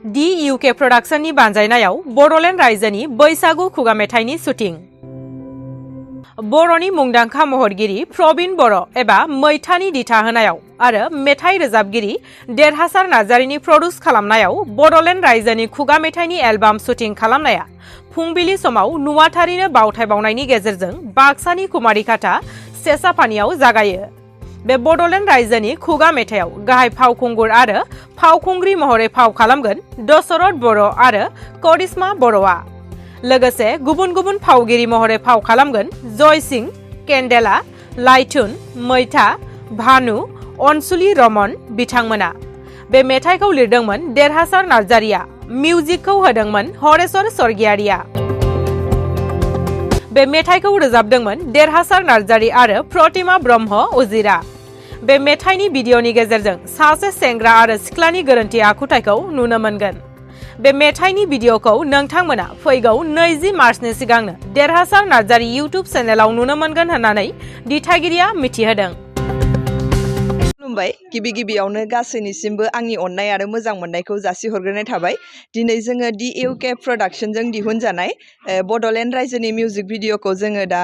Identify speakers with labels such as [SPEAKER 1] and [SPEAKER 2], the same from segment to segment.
[SPEAKER 1] D.U.K Production बानजायनायाव Bodoland रायजोनि बैसागु खुगा मेथाइनि शुटिं। बर'नि मुंदांखा महरगिरि प्रबीण बर' एबा मैथानि दिथा होनायाव आरो मेथाइ रोजाबगिरि देरहासार नार्जारिनि प्रडिउस खालामनायाव बड'लेण्ड रायजोनि खुगा मेथाइनि एलबाम शुटिं खालामनाया फुंबिलि समाव नुवाथारिनो बावथाय बावनायनि गेजेरजों बाक्सानि कुमारिघाटा सेसापानियाव जागायो। बे बड'लेण्ड रायजोनि खुगा मेथाइयाव गाहाय फावखुंगुर आरो फावखुंग्रि महरै फाव खालामगोन दशरथ बर' आरो करिश्मा बर'आ। लोगोसे गुबुन गुबुन फावगिरि महरै फाव खालामगोन जयसिं, केन्डेला, लाइथुन, मैथा, भानु, अनसुलि रमन बिथांमोना। बे मेथाइखौ लिरदोंमोन देरहासार नार्जारिया, मिउजिकखौ होदोंमोन हरेश्वर स्वर्गियारिया। बे मेथाइखौ रोजाबदोंमोन देरहासार नार्जारि आरो प्रतिमा ब्रह्म उजिरा। बे मेथाइनि भिडिअनि गेजेरजों सासे सेंग्रा आरो सिख्लानि गोरोन्थि आखुथायखौ नुनो मोनगोन। बे मेथाइनि भिडिअखौ नोंथांमोना फैगौ 20 मार्चनि सिगांनो देरहासार नार्जारि इउट्युब चेनेलाव नुनो मोनगोन होननानै दिथागिरिया मिथिहोदों।
[SPEAKER 2] खुलुमबाय। गिबियावनो गासैनिसिमबो आंनि अननाय आरो मोजां मोननायखौ जासिहरग्रोनाय थाबाय। दिनै जोङो D.U.K प्रडाक्शनजों दिहुनजानाय बड'लेण्ड रायजोनि मिउजिक भिडिअखौ जोङो दा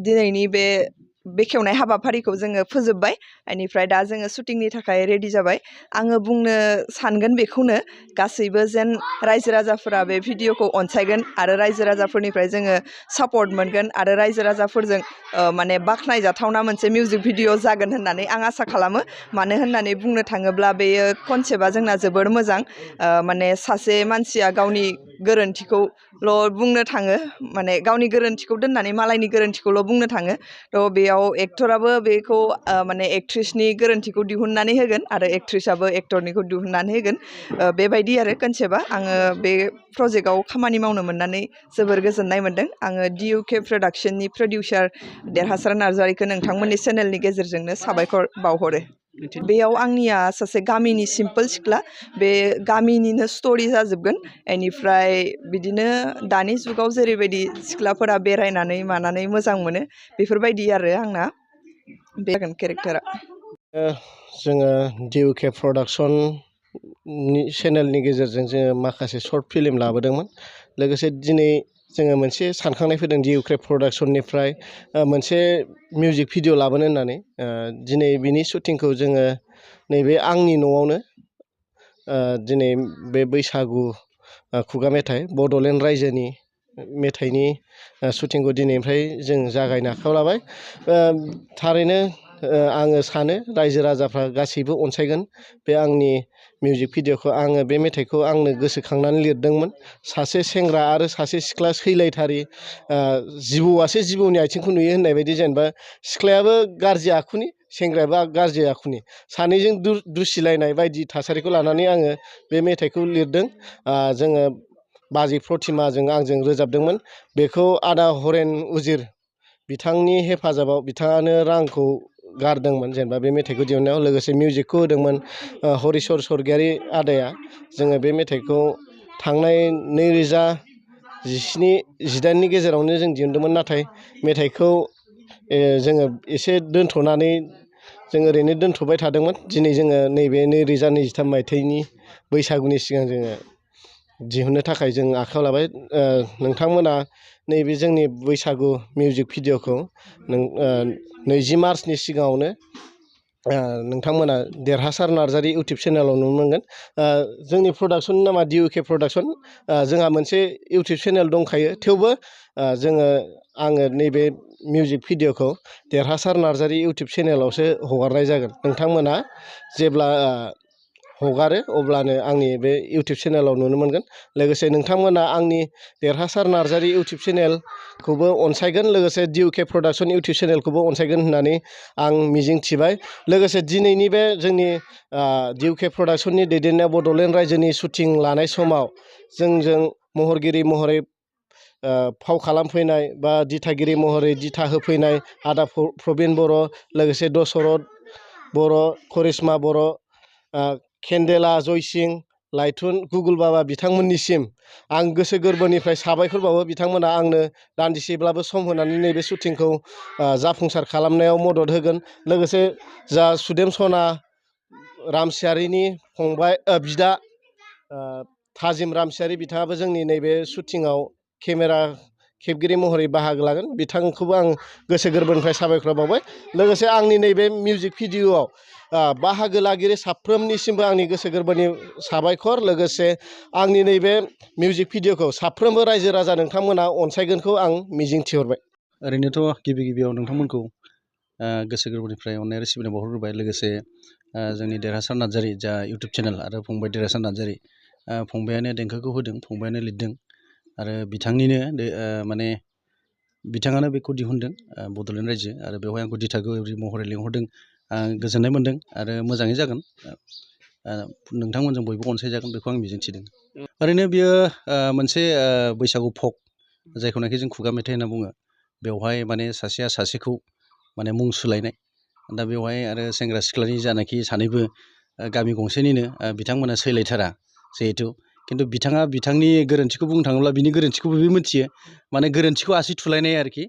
[SPEAKER 2] दिनैनि बे बेखेवनाय हाबाफारिखौ जोङो फोजोबबाय। बेनिफ्राय दा जोङो शुटिंनि थाखाय रेडि जाबाय। आङो बुंनो सानगोन बेखौनो गासैबो जेन रायजो राजाफोरा बे भिडिअखौ अनसायगोन आरो रायजो राजाफोरनिफ्राय जोङो सापर्ट मोनगोन आरो रायजो राजाफोरजों माने बाख्नायजाथावना मोनसे मिउजिक भिडिअ जागोन होननानै आं आसा खालामो। मानो होननानै बुंनो थाङोब्ला बेयो कनसेप्टआ जोंना जोबोर मोजां। माने सासे मानसिया गावनि गोरोन्थिखौल' बुंनो थाङो, माने गावनि गोरोन्थिखौ दोननानै मालायनि गोरोन्थिखौल' बुंनो थाङो। थ' बेयाव एक्टराबो बेखौ माने एक्ट्रिसनि गोरोन्थिखौ दिहुननानै होगोन आरो एक्ट्रिसाबो एक्टरनिखौ दिहुननानै होगोन। बेबायदि आरो कनसेप्टआ। आङो बे प्रजेक्टआव खामानि मावनो मोननानै जोबोर गोजोननाय मोन्दों। आङो D.U.K प्रडाक्शननि प्रडिउसार देरहासार नार्जारिखौ नोंथांमोननि चेनेलनि गेजेरजोंनो साबायखर बावहरो। बेयाव आंनिया सासे गामिनि सिम्पोल सिख्ला, बे गामिनिनो स्ट'रि जाजोबगोन। बेनिफ्राय बिदिनो दानि जुगाव जेरैबायदि सिख्लाफोरा बेरायनानै मानानै मोजां मोनो बेफोरबायदि आरो आंना बे जागोन केरेक्टारा।
[SPEAKER 3] जोङो D.U.K प्रडाक्शन चेनेलनि गेजेरजों जोङो माखासे सर्ट फिल्म लाबोदोंमोन। लोगोसे दिनै जोङो मोनसे सानखांनाय फैदों D.U.K प्रडाक्शननिफ्राय मोनसे मिउजिक भिडिअ लाबोनो होननानै। दिनै बिनि शुटिंखौ जोङो नैबे आंनि न'आवनो दिनै बे बैसागु खुगा मेथाइ बड'लेण्ड रायजोनि मेथाइनि शुटिंखौ दिनैनिफ्राय जों जागायनो आखायाव लाबाय। थारैनो आङो सानो रायजो राजाफ्रा गासैबो अनसायगोन बे आंनि मिउजिक भिडिअखौ। आङो बे मेथाइखौ आंनो गोसोखांनानै लिरदोंमोन। सासे सेंग्रा आरो सासे सिख्ला सैलायथारि, जिबौआसो जिबौनि आथिंखौ नुयो होननाय बायदि, जेनेबा सिख्लायाबो गाज्रि आखुनि सेंग्रायाबो गाज्रि आखुनि, सानैजों दुसिलायनाय बायदि थासारिखौ लानानै आङो बे मेथाइखौ लिरदों। जोङो बाजै प्रतिमाजों आंजों रोजाबदोंमोन। बेखौ आदा हरेन उजिर बिथांनि हेफाजाबाव बिथाङानो रांखौ गारदोंमोन जेनेबा बे मेथाइखौ दिहुननायाव। लोगोसे मिउजिकखौ होदोंमोन हरेश्वर स्वर्गियारि आदाया। जोङो बे मेथाइखौ थांनाय 2017-18नि गेजेरावनो जों दिहुनदोंमोन। नाथाय मेथाइखौ जोङो एसे दोनथ'नानै जों ओरैनो दोनथ'बाय थादोंमोन। दिनै जोङो नैबे 2023 मायथाइनि बैसागुनि सिगां जोङो दिहुननो थाखाय जों आखायाव लाबाय। नोंथांमोना नैबे जोंनि बैसागु मिउजिक भिडिअखौ 20 मार्चनि सिगाङावनो नोंथांमोना देरहासार नार्जारि इउटुब चेनेलाव नुनो मोनगोन। जोंनि प्रडाक्शननि नामा D.U.K प्रडाक्शन। जोंहा मोनसे इउटुब चेनेल दंखायो, थेवबो आङो नैबे मिउजिक भिडिअखौ देरहासार नार्जारि इउटुब चेनेलावसो हगारनाय जागोन। नोंथांमोना जेब्ला हगारो अब्लानो आंनि बे इउटुब चेनेलाव नुनो मोनगोन। लोगोसे नोंथांमोना आंनि देरहासार नार्जारि इउटुब चेनेलखौबो अनसायगोन, लोगोसे D.U.K प्रडाक्शन इउटुब चेनेलखौबो अनसायगोन होननानै आं मिजिं थिबाय। लोगोसे दिनैनि बे जोंनि D.U.K प्रडाक्शननि दैदेननायाव बड'लेण्ड रायजोनि शुटिं लानाय समाव जोंजों महरगिरि महरै फाव खालामफैनाय बा दिथागिरि महरै दिथा होफैनाय आदा प्रबीण बर', लोगोसे दशरथ बर', करिश्मा बर', केन्डेला, जयसिं, लाइथुन, गुगुल बाबा बिथांमोननिसिम आं गोसो गोरबोनिफ्राय साबायखर बावो। बिथांमोना आंनो दान्दिसेब्लाबो सम होनानै नैबे शुटिंखौ जाफुंसार खालामनायाव मदद होगोन। लोगोसे जा सुदेम सना रामसियारिनि फंबाय बिदा थाजिम रामसियारि बिथाङाबो जोंनि नैबे शुटिंआव केमेरा खेबगिरि महरै बाहागो लागोन। बिथांखौबो आं गोसो गोरबोनिफ्राय साबायखर बावबाय। लोगोसे आंनि नैबे मिउजिक भिडिअ'आव बाहागो लागिरि साफ्रोमनिसिमबो आंनि गोसो गोरबोनि साबायखर। लोगोसे आंनि नैबे मिउजिक भिडिअ'खौ साफ्रोमबो रायजो राजा नोंथांमोना अनसायगोनखौ आं मिजिंथिहरबाय।
[SPEAKER 4] ओरैनोथ' गिबि गिबियाव नोंथांमोनखौ गोसो गोरबोनिफ्राय अननाय आरो सिबिनाय बावहरग्रोबाय। लोगोसे जोंनि देरहासार नार्जारि जा इउटुब चेनेल आरो फंबाय देरहासार नार्जारि, फंबायानो देंखोखौ होदों, फंबायानो लिरदों आरो बिथांनिनो माने बिथाङानो बेखौ दिहुनदों बड'लेण्ड रायजो, आरो बेवहाय आंखौ दिथागिरि महरै लिंहरदों। आं गोजोननाय मोन्दों आरो मोजाङै जागोन। नोंथांमोनजों बयबो अनसायजागोन बेखौ आं मिजिंथिदों। ओरैनो बियो मोनसे बैसागु फक, जायखौनाखि जों खुगा मेथाइ होनना बुङो। बेवहाय माने सासेया सासेखौ माने मुं सुलायनाय, दा बेवहाय आरो सेंग्रा सिख्लानि जानाखि सानैबो गामि गंसेनिनो, बिथांमोना सैलायथारा जिहेथु, खिन्थु बिथाङा बिथांनि गोरोन्थिखौ बुंनो थाङोब्ला बिनि गोरोन्थिखौबो बे मिथियो, माने गोरोन्थिखौ आसि थुलायनाय आरोखि।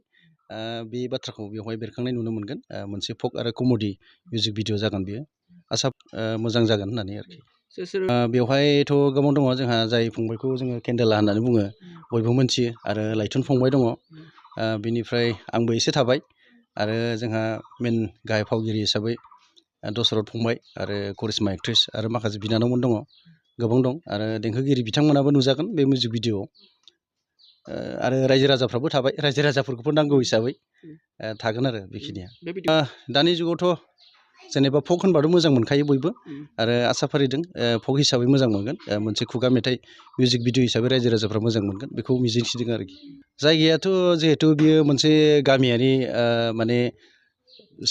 [SPEAKER 4] बे बाथ्राखौ बेवहाय बेरखांनाय नुनो मोनगोन। मोनसे फक आरो कमेडि मिउजिक भिडिअ जागोन बेयो। आसा मोजां जागोन होननानै आरोखि। बेवहायथ' गोबां दङ जोंहा, जाय फंबायखौ जोङो केन्देला होननानै बुङो, बयबो मोनथियो, आरो लाइथुन फंबाय दङ। बिनिफ्राय आंबो एसे थाबाय, आरो जोंहा मेन गाहाय फावगिरि हिसाबै दशरथ फंबाय आरो करिश्मा एक्ट्रिस आरो माखासे बिनानावमोन दङ, गोबां दं। आरो देंखोगिरि बिथांमोनाबो नुजागोन बे मिउजिक भिडिअ'आव। आरो रायजो राजाफ्राबो थाबाय, रायजो राजाफोरखौबो नांगौ हिसाबै थागोन आरो बेखिनिया। दानि जुगावथ' जेनेबा फक होनबाथ' मोजां मोनखायो बयबो, आरो आसा फारिदों फक हिसाबै मोजां मोनगोन। मोनसे खुगा मेथाइ मिउजिक भिडिअ हिसाबै रायजो राजाफ्रा मोजां मोनगोन बेखौ मिजिंथिदों आरोखि। जायगायाथ' जिहेथु बियो मोनसे गामियारि माने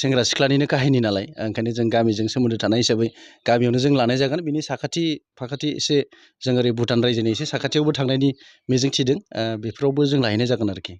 [SPEAKER 4] सेंग्रा सिख्लानिनो काहिनि नालाय, ओंखायनो जों गामिजों सोमोन्दो थानाय हिसाबै गामियावनो जों लानाय जागोन। बिनि साखाथि फाखाथि एसे जों ओरै भुटान रायजोनि एसे साखाथियावबो थांनायनि मिजिं थिदों, बेफोरावबो जों लाहैनाय जागोन आरोखि।